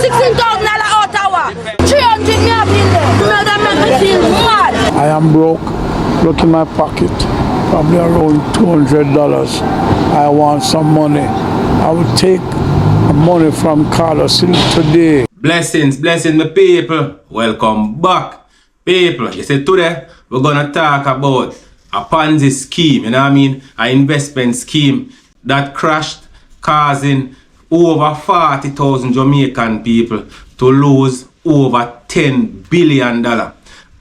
$16,000 Ottawa. 300 me up in there. That make me feel mad. I am broke. Look in my pocket. Probably around $200. I want some money. I will take money from Carlos today. Blessings, my people. Welcome back. People, you see today we're gonna talk about a Ponzi scheme, you know what I mean? An investment scheme that crashed, causing over 40,000 Jamaican people to lose over $10 billion.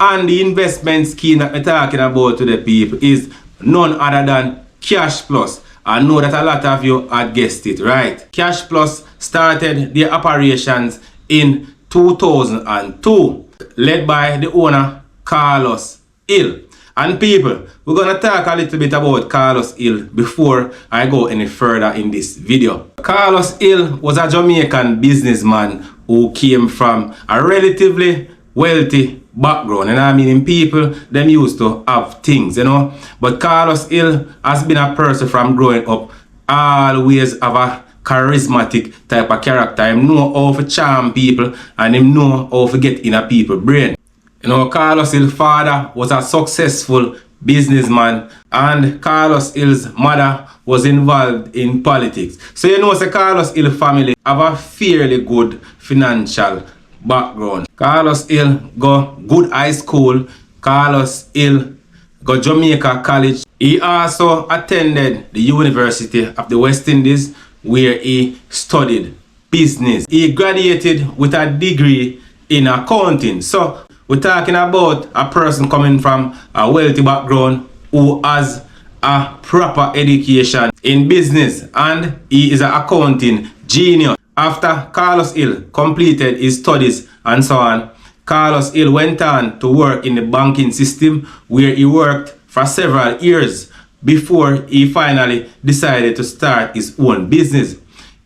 And the investment scheme that we're talking about today, people, is none other than Cash Plus. I know that a lot of you had guessed it, right? Cash Plus started their operations in 2002, led by the owner, Carlos Hill. And people, we're going to talk a little bit about Carlos Hill before I go any further in this video. Carlos Hill was a Jamaican businessman who came from a relatively wealthy background. And I mean, in people, them used to have things, you know. But Carlos Hill has been a person from growing up, always have a charismatic type of character. Him know how to charm people and him know how to get in a people's brain. You know, Carlos Hill's father was a successful businessman and Carlos Hill's mother was involved in politics. So you know, the Carlos Hill family have a fairly good financial background. Carlos Hill go good high school. Carlos Hill go Jamaica College. He also attended the University of the West Indies where he studied business. He graduated with a degree in accounting. So we're talking about a person coming from a wealthy background who has a proper education in business and he is an accounting genius. After Carlos Hill completed his studies and so on, Carlos Hill went on to work in the banking system where he worked for several years before he finally decided to start his own business.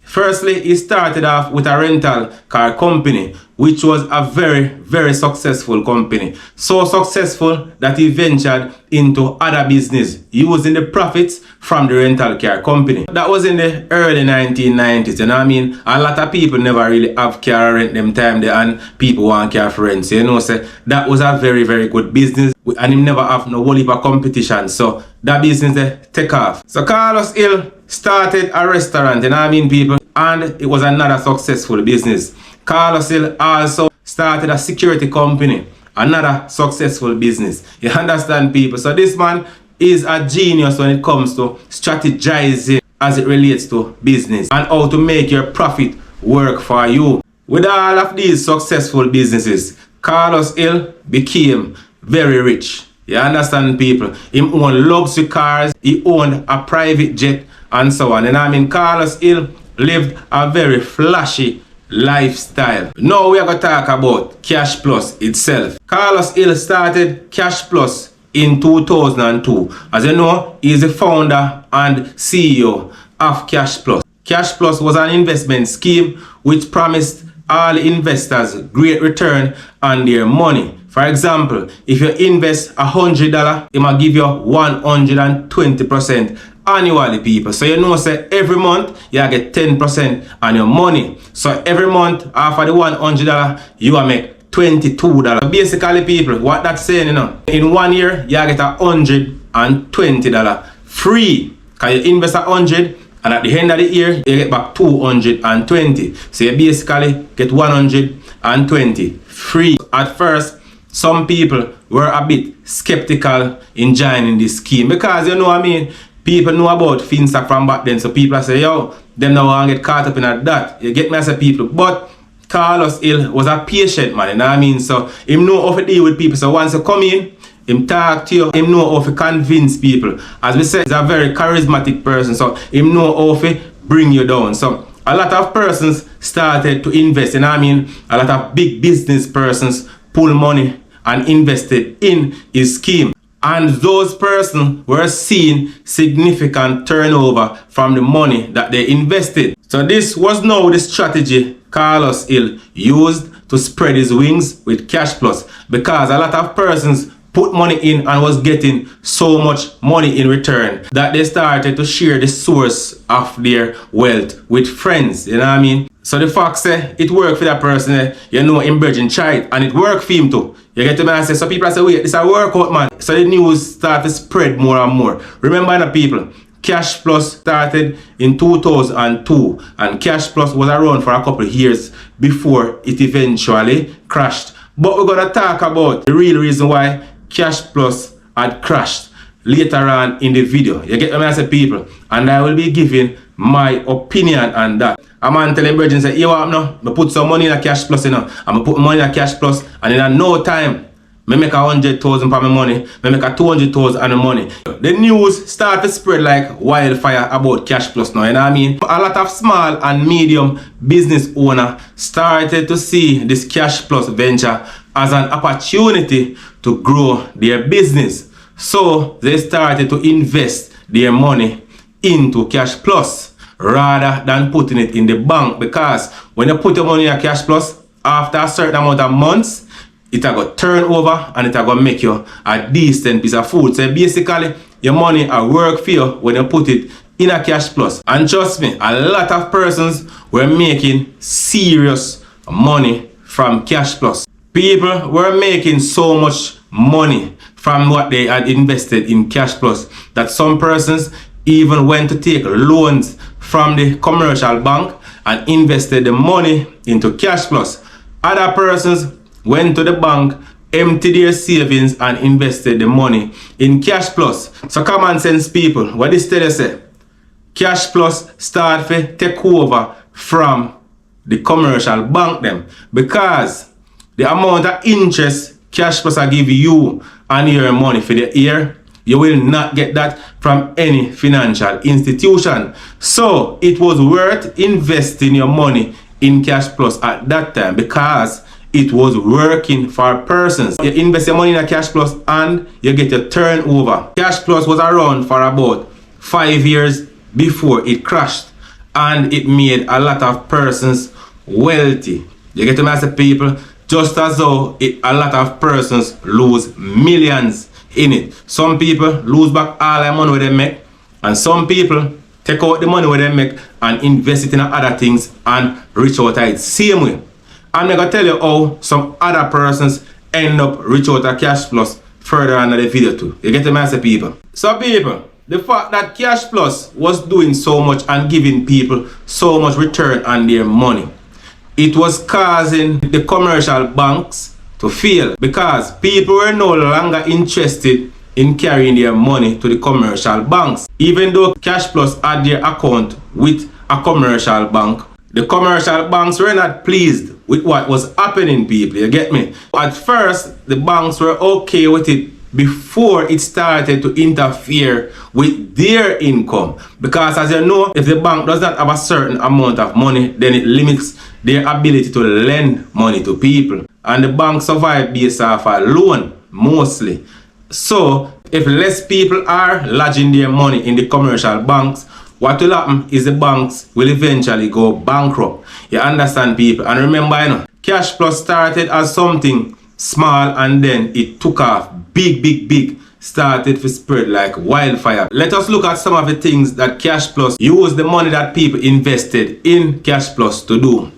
Firstly, he started off with a rental car company, which was a very successful company. So successful that he ventured into other business using the profits from the rental car company. That was in the early 1990s, and I mean, a lot of people never really have car rent them time there and people want car for rent. So you know, say that was a very good business and him never have no whole heap of competition. So that business take off. So Carlos Hill started a restaurant, and I mean, people, and it was another successful business. Carlos Hill also started a security company, another successful business. You understand, people? So this man is a genius when it comes to strategizing as it relates to business and how to make your profit work for you. With all of these successful businesses, Carlos Hill became very rich. You understand, people? He owned luxury cars, he owned a private jet and so on. And I mean, Carlos Hill lived a very flashy lifestyle. Now we are going to talk about Cash Plus itself. Carlos Hill started Cash Plus in 2002. As you know, he is the founder and CEO of Cash Plus. Cash Plus was an investment scheme which promised all investors great return on their money. For example, if you invest $100, it might give you 120% annually, people. So you know, say every month you get 10% on your money. So every month after the $100, you will make $22. So basically, people, what that's saying, you know, in 1 year you get $120 free. Cause you invest $100 and at the end of the year you get back $220. So you basically get $120 free. At first, some people were a bit skeptical in joining this scheme because, you know what I mean, people know about FinStack from back then. So people say, yo, them now want to get caught up in that. You get me as a people. But Carlos Hill was a patient man, you know what I mean? So him know how to deal with people. So once you come in, him talk to you, him know how to convince people. As we said, he's a very charismatic person. So him know how to bring you down. So a lot of persons started to invest, you know what I mean? A lot of big business persons pull money and invested in his scheme. And those persons were seeing significant turnover from the money that they invested. So this was now the strategy Carlos Hill used to spread his wings with Cash Plus, because a lot of persons put money in and was getting so much money in return that they started to share the source of their wealth with friends, you know what I mean? So the fact say it work for that person, you know him virgin child, and it work for him too. You get to me and say, so people say, wait, this a workout, man. So the news start to spread more and more. Remember now, people, Cash Plus started in 2002, and Cash Plus was around for a couple of years before it eventually crashed. But we're gonna talk about the real reason why Cash Plus had crashed later on in the video. You get me as a people, and I will be giving my opinion on that. A man tell him virgin say, you want no? I put some money in a Cash Plus, you know. I'm gonna put money in a Cash Plus, and in no time, I make 100,000 for my money, I make 200,000 on the money. The news start to spread like wildfire about Cash Plus now, you know what I mean? A lot of small and medium business owner started to see this Cash Plus venture as an opportunity to grow their business. So they started to invest their money into Cash Plus rather than putting it in the bank, because when you put your money in a Cash Plus, after a certain amount of months, it will go turn over and it will go make you a decent piece of food. So basically, your money will work for you when you put it in a Cash Plus. And trust me, a lot of persons were making serious money from Cash Plus. People were making so much money from what they had invested in Cash Plus that some persons even went to take loans from the commercial bank and invested the money into Cash Plus. Other persons went to the bank, emptied their savings and invested the money in Cash Plus. So common sense people, what this tell you say? Cash Plus start to take over from the commercial bank them, because the amount of interest Cash Plus will give you on your money for the year, you will not get that from any financial institution. So it was worth investing your money in Cash Plus at that time, because it was working for persons. You invest your money in a Cash Plus and you get your turnover. Cash Plus was around for about 5 years before it crashed, and it made a lot of persons wealthy. You get to me as a people, just as though a lot of persons lose millions in it. Some people lose back all their money they make, and some people take out the money they make and invest it in other things and reach out to it same way. I'm going to tell you how some other persons end up reach out to Cash Plus further on in the video too. You get the message, people. So people, the fact that Cash Plus was doing so much and giving people so much return on their money, it was causing the commercial banks to fail, because people were no longer interested in carrying their money to the commercial banks. Even though Cash Plus had their account with a commercial bank, the commercial banks were not pleased with what was happening, people. You get me? At first, the banks were okay with it before it started to interfere with their income. Because as you know, if the bank does not have a certain amount of money, then it limits their ability to lend money to people. And the bank survive based off a loan, mostly. So, if less people are lodging their money in the commercial banks, what will happen is the banks will eventually go bankrupt. You understand, people? And remember, you know, Cash Plus started as something small and then it took off big, started to spread like wildfire. Let us look at some of the things that Cash Plus used the money that people invested in Cash Plus to do.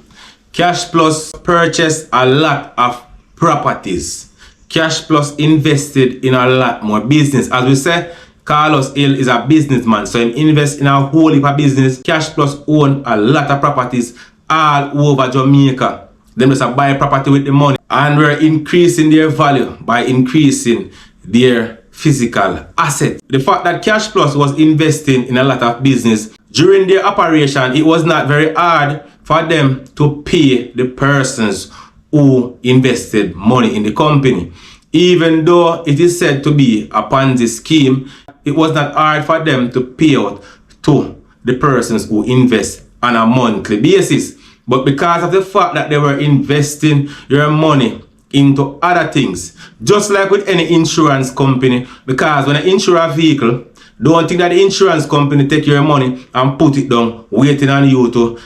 Cash Plus purchased a lot of properties. Cash Plus invested in a lot more business. As we said, Carlos Hill is a businessman, so he invests in a whole heap of business. Cash Plus own a lot of properties all over Jamaica. Them just buy property with the money, and we're increasing their value by increasing their physical asset. The fact that Cash Plus was investing in a lot of business during their operation, it was not very hard for them to pay the persons who invested money in the company. Even though it is said to be a Ponzi scheme, it was not hard for them to pay out to the persons who invest on a monthly basis. But because of the fact that they were investing your money into other things, just like with any insurance company, because when you insure a vehicle, don't think that the insurance company take your money and put it down, waiting on you to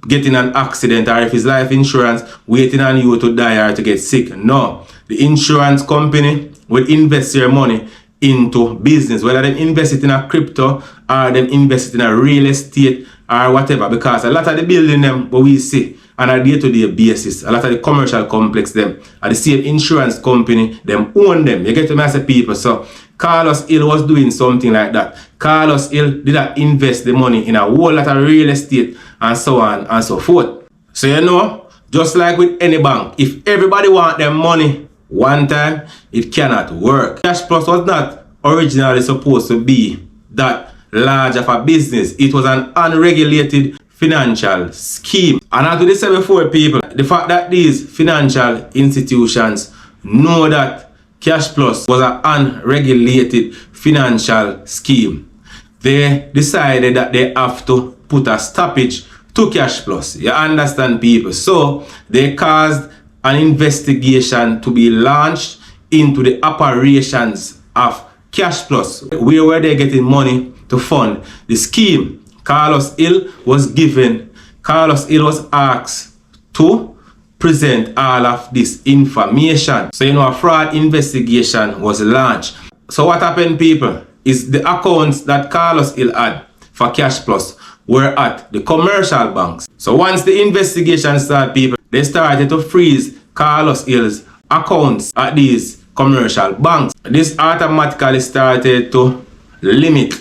get in an accident, or if it's life insurance, waiting on you to die or to get sick. No, the insurance company will invest your money into business, whether they invest it in a crypto or they invest it in a real estate or whatever, because a lot of the building them what we see on a day-to-day basis, a lot of the commercial complex them are the same insurance company, them own them. You get to me as a people. So Carlos Hill was doing something like that. Carlos Hill did not invest the money in a whole lot of real estate and so on and so forth. So you know, just like with any bank, if everybody want their money one time, it cannot work. Cash Plus was not originally supposed to be that large of a business. It was an unregulated financial scheme. And as we said before, people, the fact that these financial institutions know that Cash Plus was an unregulated financial scheme, they decided that they have to put a stoppage to Cash Plus. You understand, people? So they caused an investigation to be launched into the operations of Cash Plus. Where were they getting money to fund the scheme? Carlos Hill was asked to present all of this information. So you know, a fraud investigation was launched. So what happened, people, is the accounts that Carlos Hill had for Cash Plus were at the commercial banks. So once the investigation started, people, they started to freeze Carlos Hill's accounts at these commercial banks. This automatically started to limit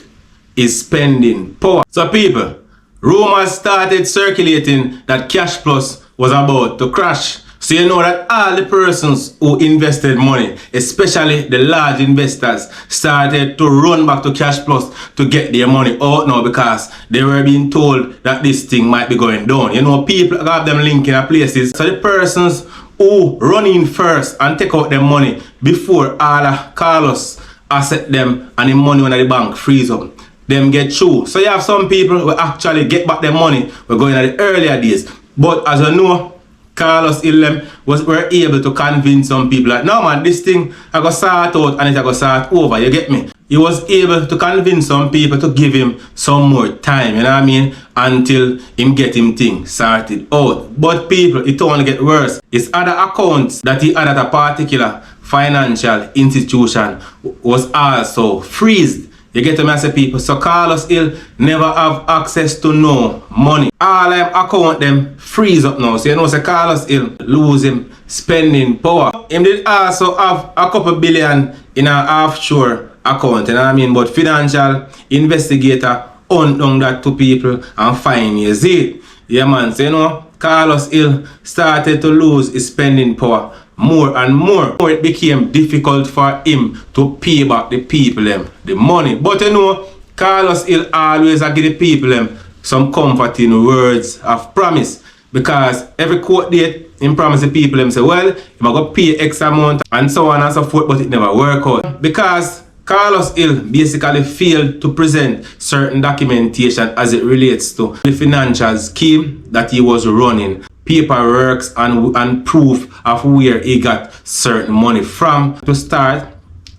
his spending power. So people, rumors started circulating that Cash Plus was about to crash. So you know that all the persons who invested money, especially the large investors, started to run back to Cash Plus to get their money out now, because they were being told that this thing might be going down. You know, people have them linking at places. So the persons who run in first and take out their money before all of Carlos asset them and the money when the bank freeze up, them get through. So you have some people who actually get back their money. We're going at the earlier days. But as you know, Carlos Hill were able to convince some people that, no man, this thing I got sort out and it I got sort over, you get me? He was able to convince some people to give him some more time, you know what I mean, until him get him thing sorted out. But people, it only get worse. His other accounts that he had at a particular financial institution was also freezed. You get to me, I say, people. So Carlos Hill never have access to no money. All them account them freeze up now. So you know, say Carlos Hill lose him spending power. Him did also have a couple billion in an offshore account, you know what I mean? But financial investigator unknown that to people and find his it. Yeah man, so you know, Carlos Hill started to lose his spending power more and more. It became difficult for him to pay back the people the money. But you know, Carlos Hill always give the people some comforting words of promise, because every court date him promise the people say, well, I'm going to pay X amount and so on and so forth, but it never work out, because Carlos Hill basically failed to present certain documentation as it relates to the financial scheme that he was running, paperwork and proof of where he got certain money from to start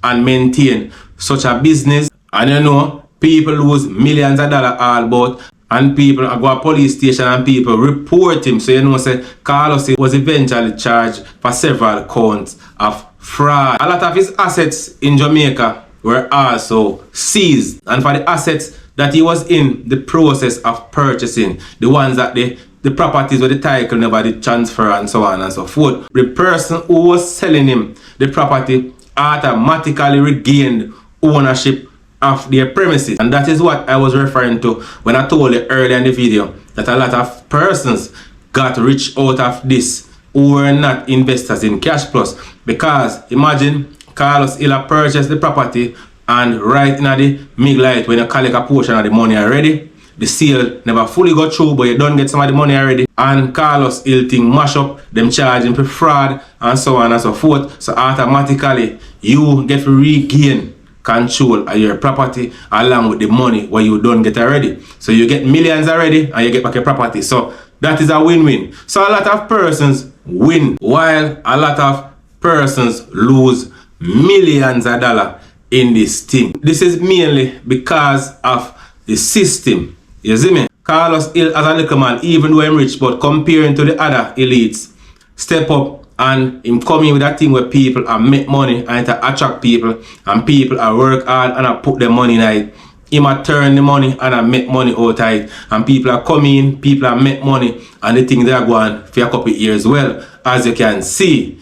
and maintain such a business. And you know, people lose millions of dollars all about, and people go to police station and people report him. So you know, say Carlos Hill was eventually charged for several counts of fraud. A lot of his assets in Jamaica were also seized, and for the assets that he was in the process of purchasing, the ones that the properties where the title never did transfer and so on and so forth, the person who was selling him the property automatically regained ownership of their premises. And that is what I was referring to when I told you earlier in the video that a lot of persons got rich out of this who were not investors in Cash Plus. Because imagine Carlos Hill purchased the property, and right in the mid-light when you collect a portion of the money already, the sale never fully got through, but you don't get some of the money already, and Carlos Hill thing mash up, them charging for fraud and so on and so forth. So automatically you get to regain control of your property along with the money what you don't get already. So you get millions already and you get back your property. So that is a win-win. So a lot of persons win while a lot of persons lose millions of dollars in this thing. This is mainly because of the system. You see me? Carlos Hill as a little man, even though I'm rich, but comparing to the other elites, step up and him coming with that thing where people are make money and to attract people, and people are work hard and I put their money in it. him a turn the money and I make money out of it. And people are coming, people are make money, and the things they are going for a couple of years well, as you can see.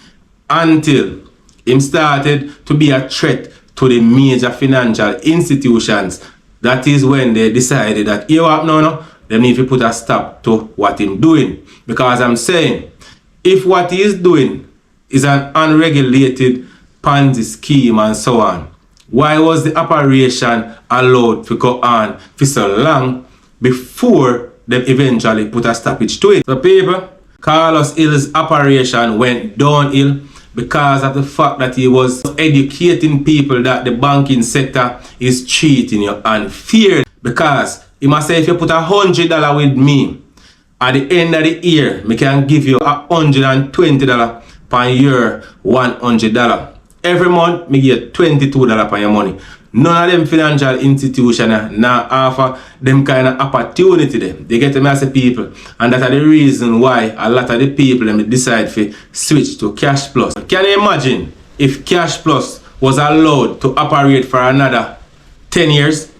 Until him started to be a threat to the major financial institutions. That is when they decided that, you know, no, they need to put a stop to what him doing. Because I'm saying, if what he is doing is an unregulated Ponzi scheme and so on, why was the operation allowed to go on for so long before they eventually put a stoppage to it? So people, Carlos Hill's operation went downhill because of the fact that he was educating people that the banking sector is cheating you unfair. Because he must say, if you put $100 with me, at the end of the year, I can give you $120 per year, $100. Every month, me get $22 per your money. None of them financial institutions now offer them kind of opportunity them. They get to me as a people. And that's the reason why a lot of the people them decide to switch to Cash Plus. Can you imagine if Cash Plus was allowed to operate for another 10 years?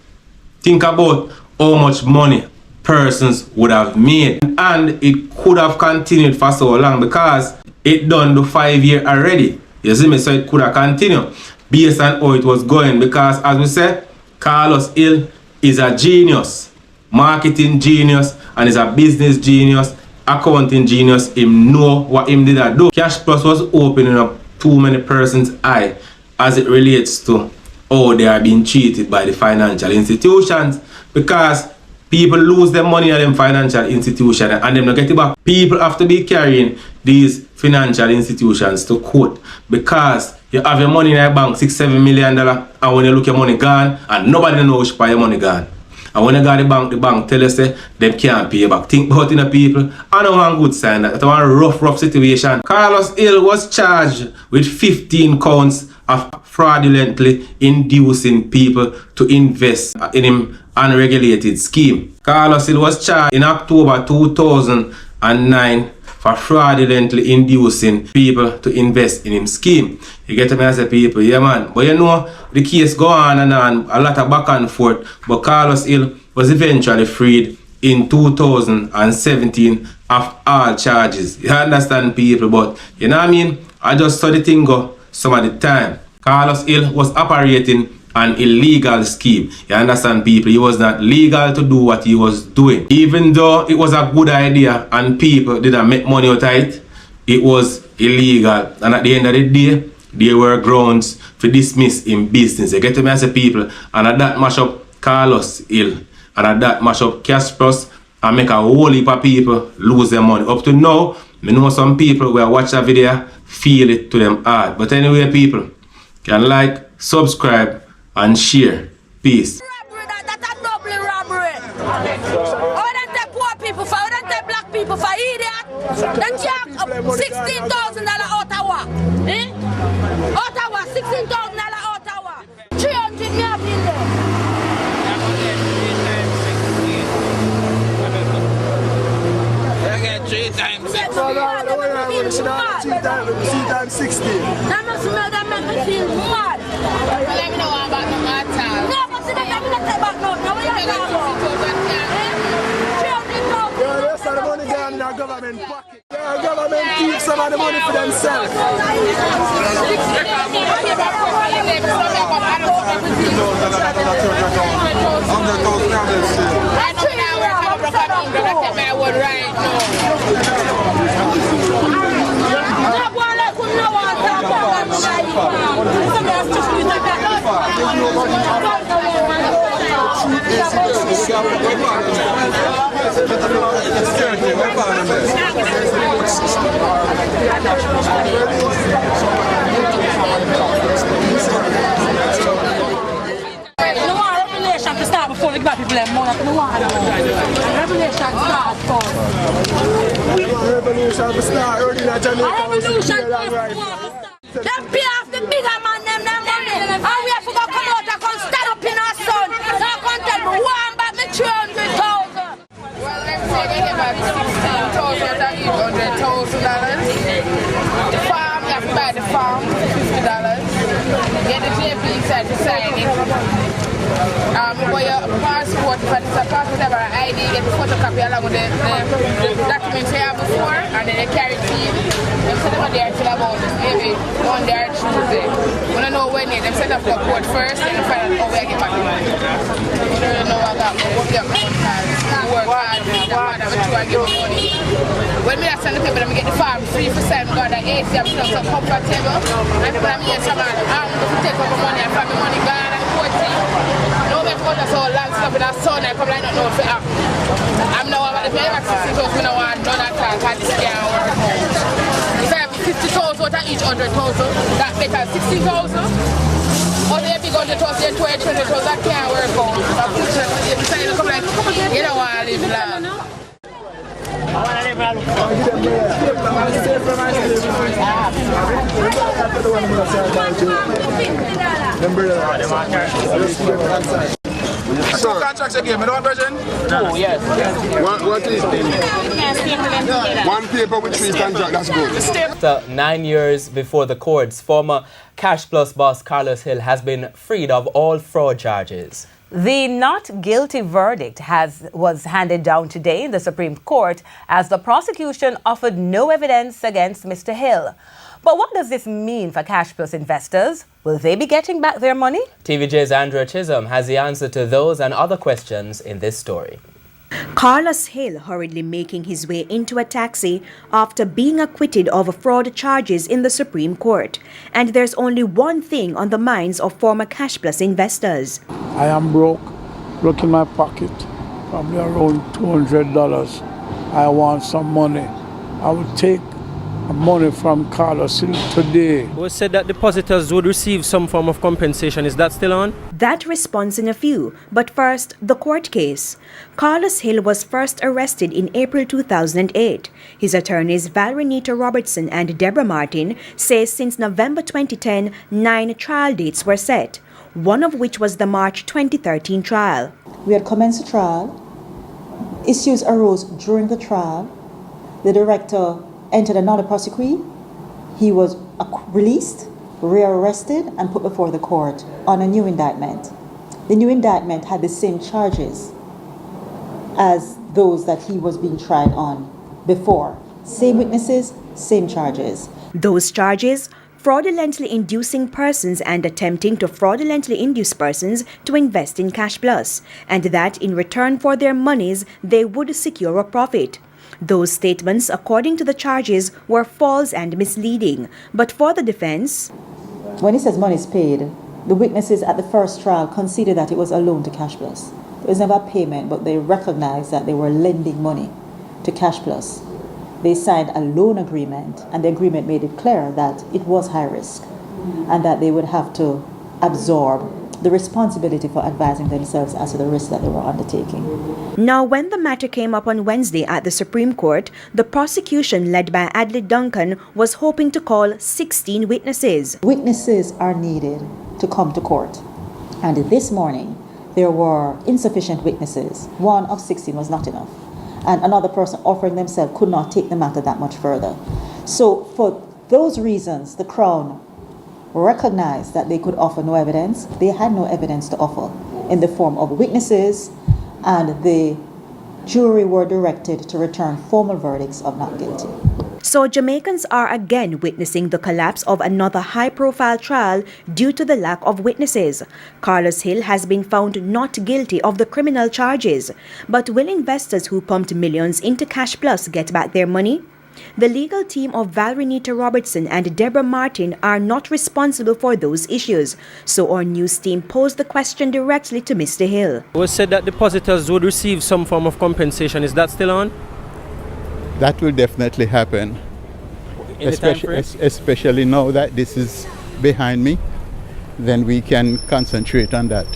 Think about how much money persons would have made. And it could have continued for so long because it done the 5 year already. You see me? So it could have continued based on how it was going, because as we said, Carlos Hill is a genius, marketing genius, and is a business genius, accounting genius. Him know what him did that do. Cash Plus was opening up too many persons' eye as it relates to how they are being cheated by the financial institutions, because people lose their money at them financial institutions and them not get it back. People have to be carrying these financial institutions to court because you have your money in your bank, $6-7 million, and when you look your money gone, and nobody knows where your money gone. And when you go to the bank tell you say them can't pay you back. Think about it, people. I know one good sign that. That's one rough situation. Carlos Hill was charged with 15 counts of fraudulently inducing people to invest in him unregulated scheme. Carlos Hill was charged in October 2009 for fraudulently inducing people to invest in him scheme. You get me as a people, yeah man. But you know, the case go on and on, a lot of back and forth. But Carlos Hill was eventually freed in 2017 of all charges. You understand, people? But you know what I mean? I just saw the thing go some of the time. Carlos Hill was operating an illegal scheme. You understand, people? He was not legal to do what he was doing. Even though it was a good idea and people didn't make money out of it, it was illegal. And at the end of the day, there were grounds to dismiss him business. You get me as a people? And at that mash up Carlos Hill, and at that mash up Cash Plus, and make a whole heap of people lose their money. Up to now, I know some people will watch that video, feel it to them hard. But anyway, people, can like, subscribe, and share. Peace. Robbery, that's a double robbery. How don't take poor people for? How don't take black people for? Idiot. They jack up $16,000 Ottawa. Eh? Ottawa, $16,000 Ottawa. 300 me have in there. I get 3 times 6. That must make me feel mad. Let me know about the matter. No, but see, let me not take back no. Now we are talking about. The rest of the money gone in our government pocket. The government keeps some of the money for themselves. Revelation to start before we give people them money. Revelation start first. Revolution to start early in Jamaica. Revolution them pay off the bigger man them money. And we have to go come out and come stand up in our son. Now come tell me one back me 300,000. Well, let's say they give us $16,000 and $100,000. The farm, you have to buy the farm for $50. Get the JP inside to sign it. For your passport, if it's a passport, have an ID, get the photocopy along with the documents you have before, and then they carry it to you. They send them there till about maybe Monday or Tuesday. We don't know when they send up to court first, and find out how we get back the money. We don't know what that will get my work hard, I give them money. When I send the paper, I get the farm 3%, got the 8, I'm so comfortable. And when I'm here, someone, I'm going to take over money, and find the money gone and 40. No matter what, so long stuff with that son, I come like not know if it happen. I'm now about to pay back 60,000, we don't want none at all, because this can't work out. If I have 50,000 out of each 100,000, that better 60,000. Or they big 100,000 and 20,000, that can't work out. Unfortunately, if you come like, you don't want to live long. Two contracts again, don't version? Oh, yes. What is it? One paper with 3 contracts, that's good. After 9 years before the courts, former Cash Plus boss Carlos Hill has been freed of all fraud charges. The not guilty verdict was handed down today in the Supreme Court as the prosecution offered no evidence against Mr. Hill. But what does this mean for Cash Plus investors? Will they be getting back their money? TVJ's Andrea Chisholm has the answer to those and other questions in this story. Carlos Hill hurriedly making his way into a taxi after being acquitted of fraud charges in the Supreme Court. And there's only one thing on the minds of former Cash Plus investors. I am broke. Look in my pocket. Probably around $200. I want some money. I would take money from Carlos Hill today. It was said that depositors would receive some form of compensation. Is that still on? That response in a few. But first, the court case. Carlos Hill was first arrested in April 2008. His attorneys Valerie Robertson and Deborah Martin say since November 2010, 9 trial dates were set, one of which was the March 2013 trial. We had commenced the trial. Issues arose during the trial. The director entered another prosecution. He was released, rearrested, and put before the court on a new indictment. The new indictment had the same charges as those that he was being tried on before. Same witnesses, same charges. Those charges: fraudulently inducing persons and attempting to fraudulently induce persons to invest in Cash Plus, and that in return for their monies they would secure a profit. Those statements, according to the charges, were false and misleading. But for the defense, when he says money is paid, the witnesses at the first trial conceded that it was a loan to Cash Plus. It was never a payment, but they recognized that they were lending money to Cash Plus. They signed a loan agreement, and the agreement made it clear that it was high risk and that they would have to absorb the responsibility for advising themselves as to the risk that they were undertaking. Now, when the matter came up on Wednesday at the Supreme Court, the prosecution led by Adley Duncan was hoping to call 16 witnesses. Witnesses are needed to come to court. And this morning, there were insufficient witnesses. One of 16 was not enough. And another person offering themselves could not take the matter that much further. So for those reasons, the Crown recognized that they could offer no evidence. They had no evidence to offer in the form of witnesses, and the jury were directed to return formal verdicts of not guilty. So Jamaicans are again witnessing the collapse of another high-profile trial due to the lack of witnesses. Carlos Hill has been found not guilty of the criminal charges. But will investors who pumped millions into Cash Plus get back their money? The legal team of Valerie Robertson and Deborah Martin are not responsible for those issues, so our news team posed the question directly to Mr. Hill. It was said that depositors would receive some form of compensation. Is that still on? That will definitely happen, especially now that this is behind me. Then we can concentrate on that.